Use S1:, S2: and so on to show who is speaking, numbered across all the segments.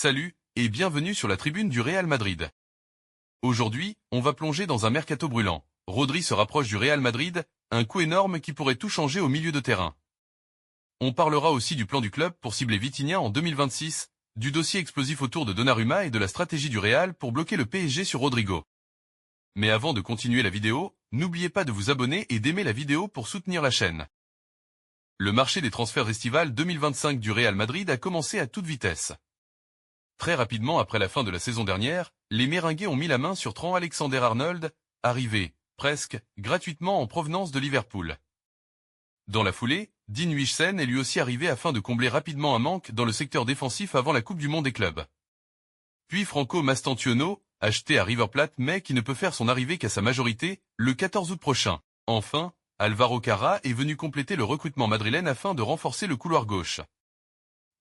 S1: Salut, et bienvenue sur la tribune du Real Madrid. Aujourd'hui, on va plonger dans un mercato brûlant. Rodri se rapproche du Real Madrid, un coup énorme qui pourrait tout changer au milieu de terrain. On parlera aussi du plan du club pour cibler Vitinha en 2026, du dossier explosif autour de Donnarumma et de la stratégie du Real pour bloquer le PSG sur Rodrigo. Mais avant de continuer la vidéo, n'oubliez pas de vous abonner et d'aimer la vidéo pour soutenir la chaîne. Le marché des transferts estival 2025 du Real Madrid a commencé à toute vitesse. Très rapidement après la fin de la saison dernière, les Merengues ont mis la main sur Trent Alexander-Arnold, arrivé, presque, gratuitement en provenance de Liverpool. Dans la foulée, Dean Huijsen est lui aussi arrivé afin de combler rapidement un manque dans le secteur défensif avant la Coupe du Monde des clubs. Puis Franco Mastantuono, acheté à River Plate mais qui ne peut faire son arrivée qu'à sa majorité, le 14 août prochain. Enfin, Alvaro Carra est venu compléter le recrutement madrilène afin de renforcer le couloir gauche.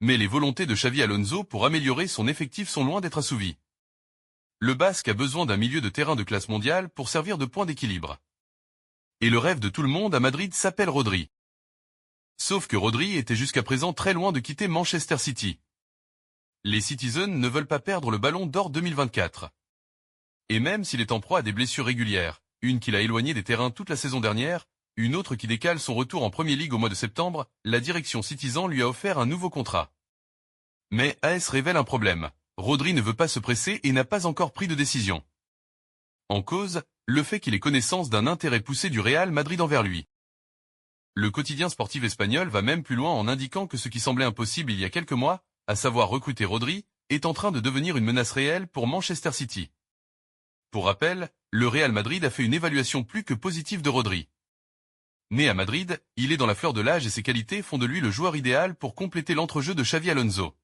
S1: Mais les volontés de Xavi Alonso pour améliorer son effectif sont loin d'être assouvies. Le Basque a besoin d'un milieu de terrain de classe mondiale pour servir de point d'équilibre. Et le rêve de tout le monde à Madrid s'appelle Rodri. Sauf que Rodri était jusqu'à présent très loin de quitter Manchester City. Les Citizens ne veulent pas perdre le ballon d'or 2024. Et même s'il est en proie à des blessures régulières, une qui l'a éloigné des terrains toute la saison dernière, une autre qui décale son retour en Premier League au mois de septembre, la direction Citizen lui a offert un nouveau contrat. Mais AS révèle un problème. Rodri ne veut pas se presser et n'a pas encore pris de décision. En cause, le fait qu'il ait connaissance d'un intérêt poussé du Real Madrid envers lui. Le quotidien sportif espagnol va même plus loin en indiquant que ce qui semblait impossible il y a quelques mois, à savoir recruter Rodri, est en train de devenir une menace réelle pour Manchester City. Pour rappel, le Real Madrid a fait une évaluation plus que positive de Rodri. Né à Madrid, il est dans la fleur de l'âge et ses qualités font de lui le joueur idéal pour compléter l'entrejeu de Xavi Alonso.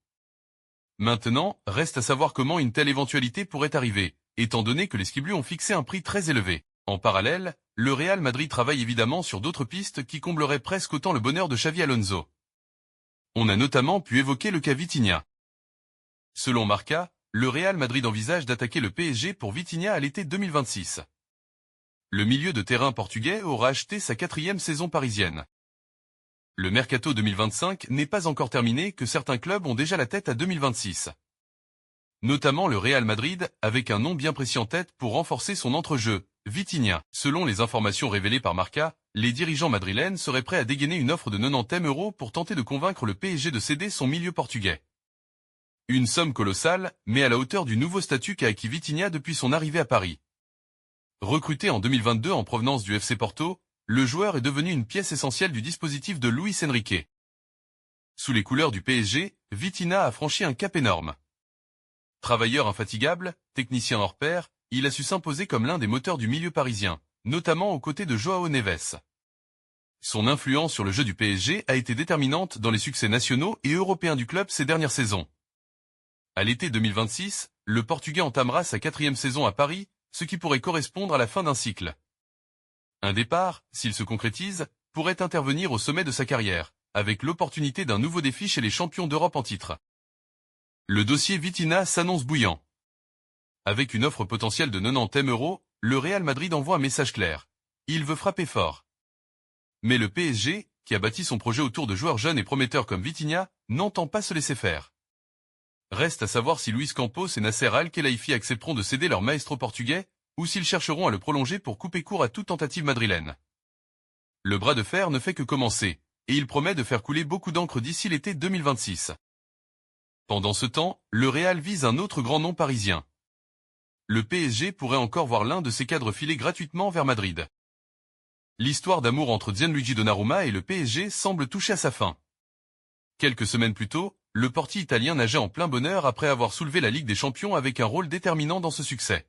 S1: Maintenant, reste à savoir comment une telle éventualité pourrait arriver, étant donné que les Skiblus ont fixé un prix très élevé. En parallèle, le Real Madrid travaille évidemment sur d'autres pistes qui combleraient presque autant le bonheur de Xavi Alonso. On a notamment pu évoquer le cas Vitinha. Selon Marca, le Real Madrid envisage d'attaquer le PSG pour Vitinha à l'été 2026. Le milieu de terrain portugais aura acheté sa 4e saison parisienne. Le mercato 2025 n'est pas encore terminé que certains clubs ont déjà la tête à 2026. Notamment le Real Madrid, avec un nom bien précis en tête pour renforcer son entrejeu, Vitinha. Selon les informations révélées par Marca, les dirigeants madrilènes seraient prêts à dégainer une offre de 90 € pour tenter de convaincre le PSG de céder son milieu portugais. Une somme colossale, mais à la hauteur du nouveau statut qu'a acquis Vitinha depuis son arrivée à Paris. Recruté en 2022 en provenance du FC Porto, le joueur est devenu une pièce essentielle du dispositif de Luis Enrique. Sous les couleurs du PSG, Vitinha a franchi un cap énorme. Travailleur infatigable, technicien hors pair, il a su s'imposer comme l'un des moteurs du milieu parisien, notamment aux côtés de Joao Neves. Son influence sur le jeu du PSG a été déterminante dans les succès nationaux et européens du club ces dernières saisons. À l'été 2026, le Portugais entamera sa 4e saison à Paris, ce qui pourrait correspondre à la fin d'un cycle. Un départ, s'il se concrétise, pourrait intervenir au sommet de sa carrière, avec l'opportunité d'un nouveau défi chez les champions d'Europe en titre. Le dossier Vitinha s'annonce bouillant. Avec une offre potentielle de 90 €, le Real Madrid envoie un message clair. Il veut frapper fort. Mais le PSG, qui a bâti son projet autour de joueurs jeunes et prometteurs comme Vitinha, n'entend pas se laisser faire. Reste à savoir si Luis Campos et Nasser Al-Khelaifi accepteront de céder leur maestro portugais, ou s'ils chercheront à le prolonger pour couper court à toute tentative madrilène. Le bras de fer ne fait que commencer, et il promet de faire couler beaucoup d'encre d'ici l'été 2026. Pendant ce temps, le Real vise un autre grand nom parisien. Le PSG pourrait encore voir l'un de ses cadres filer gratuitement vers Madrid. L'histoire d'amour entre Gianluigi Donnarumma et le PSG semble toucher à sa fin. Quelques semaines plus tôt, le portier italien nageait en plein bonheur après avoir soulevé la Ligue des Champions avec un rôle déterminant dans ce succès.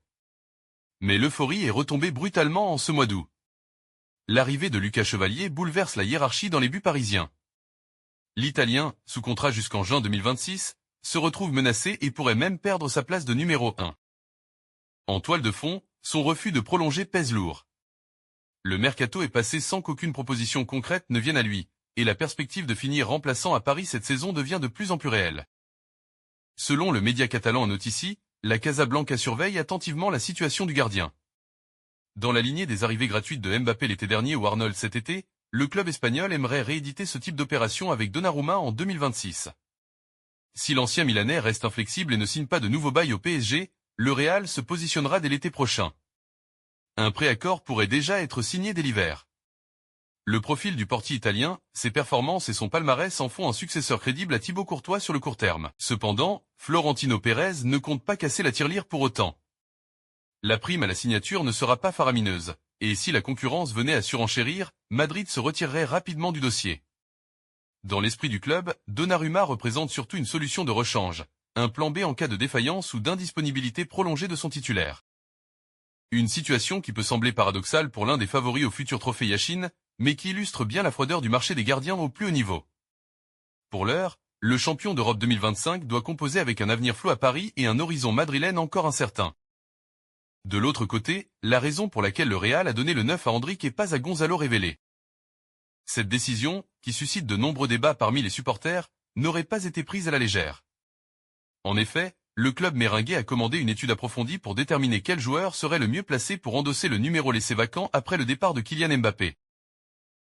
S1: Mais l'euphorie est retombée brutalement en ce mois d'août. L'arrivée de Lucas Chevalier bouleverse la hiérarchie dans les buts parisiens. L'Italien, sous contrat jusqu'en juin 2026, se retrouve menacé et pourrait même perdre sa place de numéro 1. En toile de fond, son refus de prolonger pèse lourd. Le mercato est passé sans qu'aucune proposition concrète ne vienne à lui, et la perspective de finir remplaçant à Paris cette saison devient de plus en plus réelle. Selon le média catalan Notici, la Casablanca surveille attentivement la situation du gardien. Dans la lignée des arrivées gratuites de Mbappé l'été dernier ou Arnold cet été, le club espagnol aimerait rééditer ce type d'opération avec Donnarumma en 2026. Si l'ancien Milanais reste inflexible et ne signe pas de nouveau bail au PSG, le Real se positionnera dès l'été prochain. Un préaccord pourrait déjà être signé dès l'hiver. Le profil du portier italien, ses performances et son palmarès en font un successeur crédible à Thibaut Courtois sur le court terme. Cependant, Florentino Pérez ne compte pas casser la tirelire pour autant. La prime à la signature ne sera pas faramineuse, et si la concurrence venait à surenchérir, Madrid se retirerait rapidement du dossier. Dans l'esprit du club, Donnarumma représente surtout une solution de rechange, un plan B en cas de défaillance ou d'indisponibilité prolongée de son titulaire. Une situation qui peut sembler paradoxale pour l'un des favoris au futur trophée Yashin, mais qui illustre bien la froideur du marché des gardiens au plus haut niveau. Pour l'heure, le champion d'Europe 2025 doit composer avec un avenir flou à Paris et un horizon madrilène encore incertain. De l'autre côté, la raison pour laquelle le Real a donné le 9 à Endrick et pas à Gonzalo révélée. Cette décision, qui suscite de nombreux débats parmi les supporters, n'aurait pas été prise à la légère. En effet, le club méringué a commandé une étude approfondie pour déterminer quel joueur serait le mieux placé pour endosser le numéro laissé vacant après le départ de Kylian Mbappé.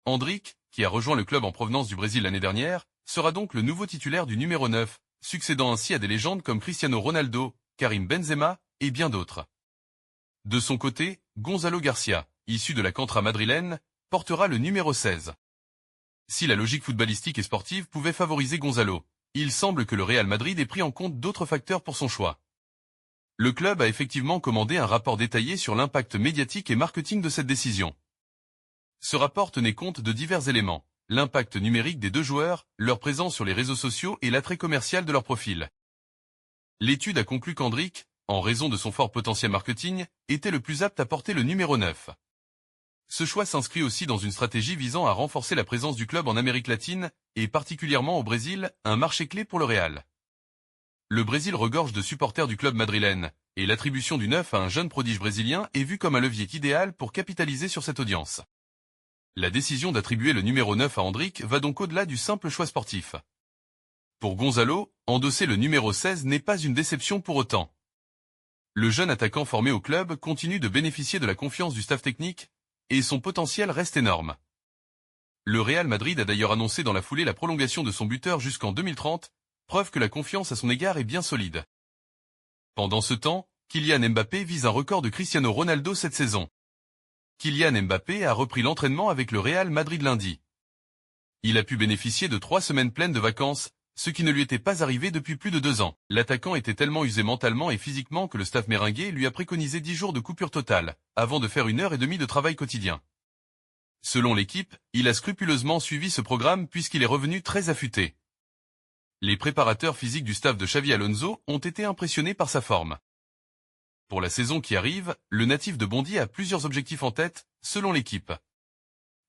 S1: Endrick, qui a rejoint le club en provenance du Brésil l'année dernière, sera donc le nouveau titulaire du numéro 9, succédant ainsi à des légendes comme Cristiano Ronaldo, Karim Benzema, et bien d'autres. De son côté, Gonzalo Garcia, issu de la Cantra madrilène, portera le numéro 16. Si la logique footballistique et sportive pouvait favoriser Gonzalo, il semble que le Real Madrid ait pris en compte d'autres facteurs pour son choix. Le club a effectivement commandé un rapport détaillé sur l'impact médiatique et marketing de cette décision. Ce rapport tenait compte de divers éléments, l'impact numérique des deux joueurs, leur présence sur les réseaux sociaux et l'attrait commercial de leur profil. L'étude a conclu qu'Endrick, en raison de son fort potentiel marketing, était le plus apte à porter le numéro 9. Ce choix s'inscrit aussi dans une stratégie visant à renforcer la présence du club en Amérique latine, et particulièrement au Brésil, un marché clé pour le Real. Le Brésil regorge de supporters du club madrilène, et l'attribution du 9 à un jeune prodige brésilien est vue comme un levier idéal pour capitaliser sur cette audience. La décision d'attribuer le numéro 9 à Endrick va donc au-delà du simple choix sportif. Pour Gonzalo, endosser le numéro 16 n'est pas une déception pour autant. Le jeune attaquant formé au club continue de bénéficier de la confiance du staff technique, et son potentiel reste énorme. Le Real Madrid a d'ailleurs annoncé dans la foulée la prolongation de son buteur jusqu'en 2030, preuve que la confiance à son égard est bien solide. Pendant ce temps, Kylian Mbappé vise un record de Cristiano Ronaldo cette saison. Kylian Mbappé a repris l'entraînement avec le Real Madrid lundi. Il a pu bénéficier de 3 semaines pleines de vacances, ce qui ne lui était pas arrivé depuis plus de 2 ans. L'attaquant était tellement usé mentalement et physiquement que le staff méringué lui a préconisé 10 jours de coupure totale, avant de faire 1h30 de travail quotidien. Selon l'équipe, il a scrupuleusement suivi ce programme puisqu'il est revenu très affûté. Les préparateurs physiques du staff de Xavi Alonso ont été impressionnés par sa forme. Pour la saison qui arrive, le natif de Bondy a plusieurs objectifs en tête, selon l'équipe.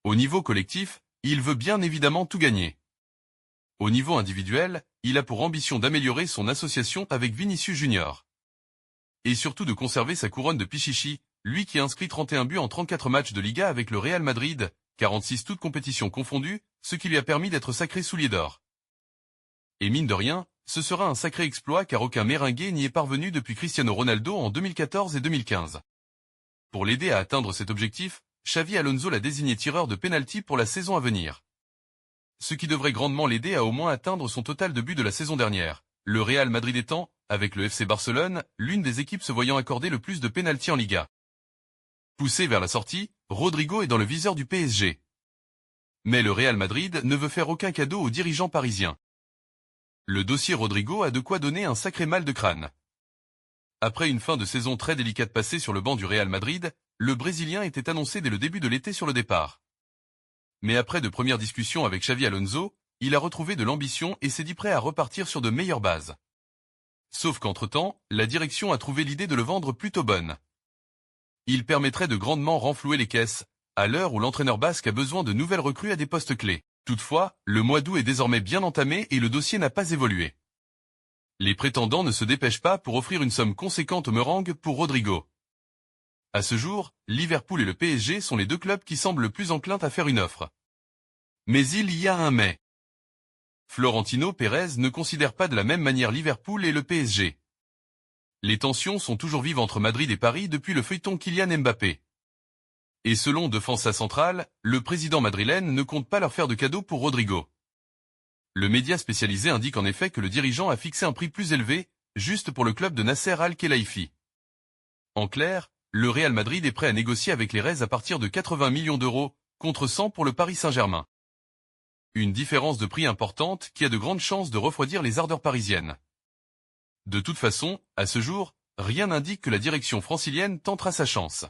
S1: Au niveau collectif, il veut bien évidemment tout gagner. Au niveau individuel, il a pour ambition d'améliorer son association avec Vinicius Junior. Et surtout de conserver sa couronne de Pichichi, lui qui a inscrit 31 buts en 34 matchs de Liga avec le Real Madrid, 46 toutes compétitions confondues, ce qui lui a permis d'être sacré soulier d'or. Et mine de rien, ce sera un sacré exploit car aucun méringué n'y est parvenu depuis Cristiano Ronaldo en 2014 et 2015. Pour l'aider à atteindre cet objectif, Xavi Alonso l'a désigné tireur de pénalty pour la saison à venir. Ce qui devrait grandement l'aider à au moins atteindre son total de buts de la saison dernière, le Real Madrid étant, avec le FC Barcelone, l'une des équipes se voyant accorder le plus de pénalty en Liga. Poussé vers la sortie, Rodrigo est dans le viseur du PSG. Mais le Real Madrid ne veut faire aucun cadeau aux dirigeants parisiens. Le dossier Rodrigo a de quoi donner un sacré mal de crâne. Après une fin de saison très délicate passée sur le banc du Real Madrid, le Brésilien était annoncé dès le début de l'été sur le départ. Mais après de premières discussions avec Xavi Alonso, il a retrouvé de l'ambition et s'est dit prêt à repartir sur de meilleures bases. Sauf qu'entre-temps, la direction a trouvé l'idée de le vendre plutôt bonne. Il permettrait de grandement renflouer les caisses, à l'heure où l'entraîneur basque a besoin de nouvelles recrues à des postes clés. Toutefois, le mois d'août est désormais bien entamé et le dossier n'a pas évolué. Les prétendants ne se dépêchent pas pour offrir une somme conséquente au meringue pour Rodrigo. À ce jour, Liverpool et le PSG sont les deux clubs qui semblent le plus enclins à faire une offre. Mais il y a un mais. Florentino Pérez ne considère pas de la même manière Liverpool et le PSG. Les tensions sont toujours vives entre Madrid et Paris depuis le feuilleton Kylian Mbappé. Et selon Defensa Central, le président madrilène ne compte pas leur faire de cadeau pour Rodrigo. Le média spécialisé indique en effet que le dirigeant a fixé un prix plus élevé, juste pour le club de Nasser Al-Khelaifi. En clair, le Real Madrid est prêt à négocier avec les Reds à partir de 80 millions d'euros, contre 100 pour le Paris Saint-Germain. Une différence de prix importante qui a de grandes chances de refroidir les ardeurs parisiennes. De toute façon, à ce jour, rien n'indique que la direction francilienne tentera sa chance.